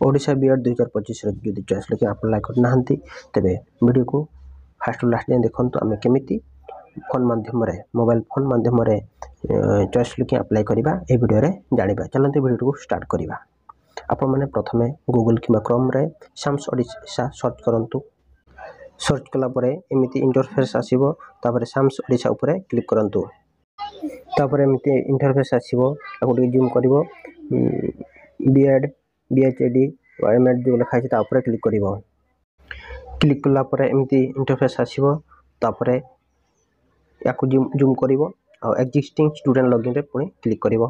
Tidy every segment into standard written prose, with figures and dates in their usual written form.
Odisha BEd 2025 जदि choice locking apply करना तेरे वीडियो को फास्ट लास्ट जाए देखो आम केमी फोन माध्यम मोबाइल फोन माध्यम चॉइस लॉकिंग अप्लाई करवा ये वीडियो रे जानिबा। चलते वीडियो को स्टार्ट करवा। आपण मैंने प्रथम गूगल कि क्रोम रे साम्स ओडिशा सर्च करंतु। सर्च कला परे एमिति इंटरफेस आसीबो। तापरे साम्स ओडिशा ऊपर क्लिक करंतु। तापरे एमिति इंटरफेस आसीबो। आगो जूम करिवो बीएड बीएचडी एमएड जो लिखा है ऊपर क्लिक करिवो। क्लिक कला परे एमिति इंटरफेस आसीबो। तापरे याकू जूम करिवो और एक्जिस्टिंग स्टूडेंट लॉगिन रे पुणी क्लिक करिवो।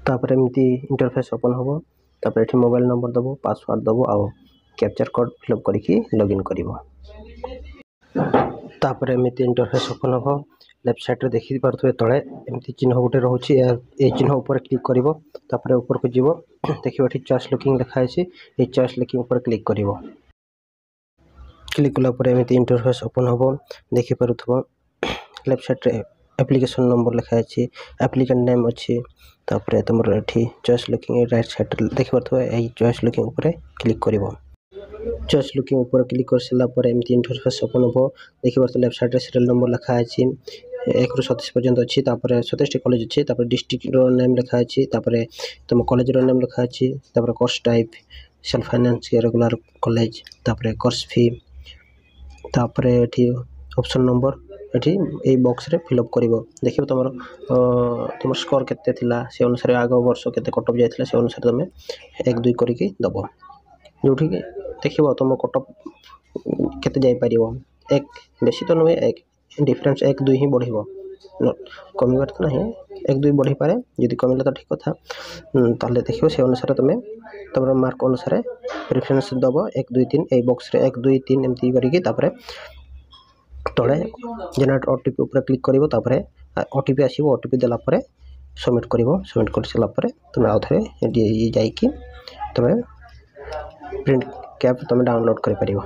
तापरे एमिति इंटरफेस ओपन होबो। तापरे एठी मोबाइल नंबर दबो, पासवर्ड दबो और कैप्चर कोड फिलअप करिकि लॉगिन करिवो। तापरे एमिति इंटरफेस ओपन होबो। लेफ्ट साइड रे देखि परथुए तळे एमिति चिन्ह गोटे रहउछि। ए चिन्ह ऊपर क्लिक करिवो। तापरे ऊपर को जीवो देखिबो एठी चॉइस लॉकिंग लिखा है। ए चॉइस लॉकिंग ऊपर क्लिक करिवो। क्लिक कला परे एमिति इंटरफेस ओपन होबो। देखि परथुबो लेफ्ट साइड रे एप्लीकेशन नंबर लिखा है, एप्लीकेंट नेम अछि। तापरे तमर एठी चॉइस लॉकिंग राइट साइड देखि परथुए ए चॉइस लॉकिंग ऊपर क्लिक करिवो। चॉइस लॉकिंग ऊपर क्लिक कर सला पर एमिति इंटरफेस ओपन होबो। देखि परथुए लेफ्ट साइड रे सीरियल नंबर लिखा है 1 ରୁ 27 पर्यंत अछि। तापरे 27 टी कॉलेज अछि। तापरे डिस्ट्रिक्ट रो नेम लिखा अछि। तापरे तुम कॉलेज रो नेम लिखा अछि। तापरे कोर्स टाइप सेल्फ फाइनेंस के रेगुलर कॉलेज। तापरे कोर्स फी। तापरे एठी ऑप्शन नंबर एठी ए बॉक्स रे फिल अप करिवो। देखिबो तुमर स्कोर केते थिला से अनुसार आगो वर्ष केते कट ऑफ जायथिला से अनुसार तमे 1 2 करिकि दबो। जोठी देखिबो तुम कट ऑफ केते जाय परिवो। एक बेसी तो नहे, एक डिफरेंस 1 2 ही बढ़िबो, कमिबार तो नहीं। 1 2 बढ़ी पारे, यदि कमिला तो ठीक कथा। ताले देखिबो से अनुसार तमर मार्क अनुसार प्रेफरेंस दबो 1 2 3 ए बॉक्स रे 1 2 3 एमती करिकि तापरे तळे जनरेट ओटीपी ऊपर क्लिक करिवो। तापरे ओटीपी आसीबो। ओटीपी देला परे सबमिट करिवो। सबमिट कर सला परे तुम आउ थरे जाई कि तुम प्रिंट कैप तुम डाउनलोड कर परिवो।